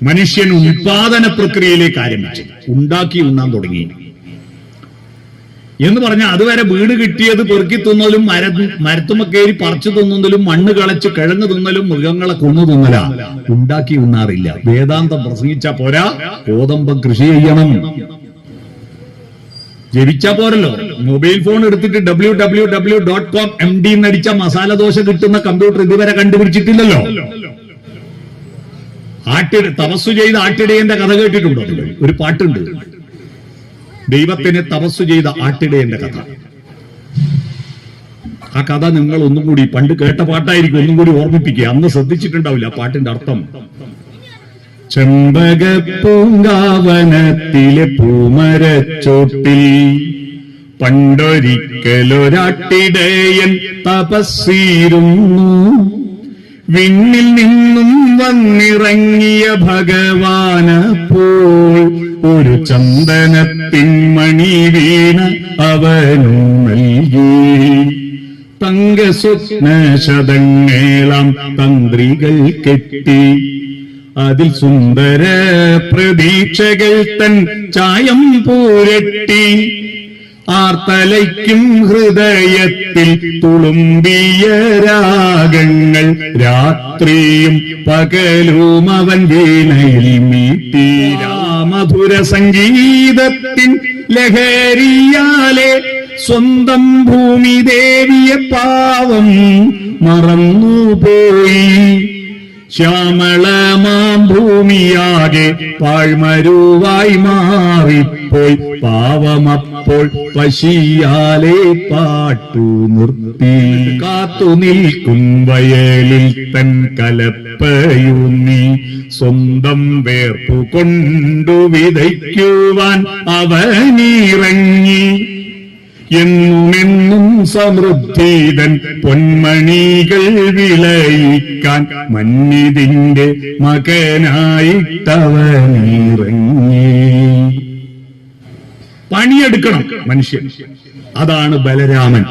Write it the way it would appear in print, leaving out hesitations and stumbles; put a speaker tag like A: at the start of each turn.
A: മനുഷ്യൻ ഉൽപാദന പ്രക്രിയയിലേക്ക് ആരംഭിച്ചു, ഉണ്ടാക്കി ഉണ്ണാൻ തുടങ്ങി എന്ന് പറഞ്ഞാൽ അതുവരെ വീട് കിട്ടിയത് പെറുക്കി തിന്നലും മരത്തുമ്മ കയറി പറിച്ചു തിന്നലും മണ്ണ് കളച്ച് കിഴങ്ങ് തിന്നലും മൃഗങ്ങളെ കൊന്നു തിന്നല, ഉണ്ടാക്കി ഉണ്ണാറില്ല. വേദാന്തം പ്രസംഗിച്ചാ പോരാ, ഗോതമ്പം കൃഷി ചെയ്യണം. ജപിച്ചാ പോരല്ലോ. മൊബൈൽ ഫോൺ എടുത്തിട്ട് www.com MD എന്നടിച്ച മസാല ദോശ കിട്ടുന്ന കമ്പ്യൂട്ടർ ഇതുവരെ കണ്ടുപിടിച്ചിട്ടില്ലല്ലോ. തപസ്സു ചെയ്ത ആട്ടിടയന്റെ കഥ കേട്ടിട്ടുണ്ടോ? ഒരു പാട്ടുണ്ട്, ദൈവത്തിന് തപസ്സു ചെയ്ത ആട്ടിടയന്റെ കഥ. ആ കഥ നിങ്ങൾ ഒന്നും കൂടി, പണ്ട് കേട്ട പാട്ടായിരിക്കും, ഒന്നും കൂടി ഓർമ്മിപ്പിക്കുക. അന്ന് ശ്രദ്ധിച്ചിട്ടുണ്ടാവില്ല ആ പാട്ടിന്റെ അർത്ഥം. ചെമ്പകപ്പൂങ്കാവനത്തിലെ പൂമരച്ചോട്ടിൽ പണ്ടൊരിക്കലൊരാട്ടിടയൻ തപസ്സിരുന്നു. വിണ്ണിൽ നിന്നും വന്നിറങ്ങിയ ഭഗവാനപ്പോൾ ഒരു ചന്ദനത്തിൻ മണി വീണ അവനു നൽകി. തങ്കസ്വപ്നശതങ്ങളാം തന്ത്രികൾ കെട്ടി അതിൽ സുന്ദര പ്രതീക്ഷകൾ തൻ ചായം പൂരട്ടി. ആർത്തലയ്ക്കും ഹൃദയത്തിൽ തുളുമ്പിയ രാഗങ്ങൾ രാത്രിയും പകലും അവൻ വീണയിൽ മീട്ടി. മധുര സംഗീതത്തിൻ ലഹരിയാലെ സ്വന്തം ഭൂമി ദേവിയെ പാവം മറന്നുപോയി. ശ്യാമളമാം ഭൂമിയാകെ പാഴ്മരുവായി മാറിപ്പോയി. പാവമപ്പോൾ പശിയാലെ പാട്ടു നിർത്തി. കാത്തു നിൽക്കും വയലിൽ തൻ കലപ്പയൂന്നി സ്വന്തം വേർപ്പു കൊണ്ടു വിതയ്ക്കുവാൻ അവനിറങ്ങി. എന്നുമെന്നും സമൃദ്ധിതൻ പൊന്മണികൾ വിളയിക്കാൻ മന്നിതിന്റെ മകനായിട്ടവനിറങ്ങി. പണിയെടുക്കണം മനുഷ്യൻ, അതാണ് ബലരാമൻ.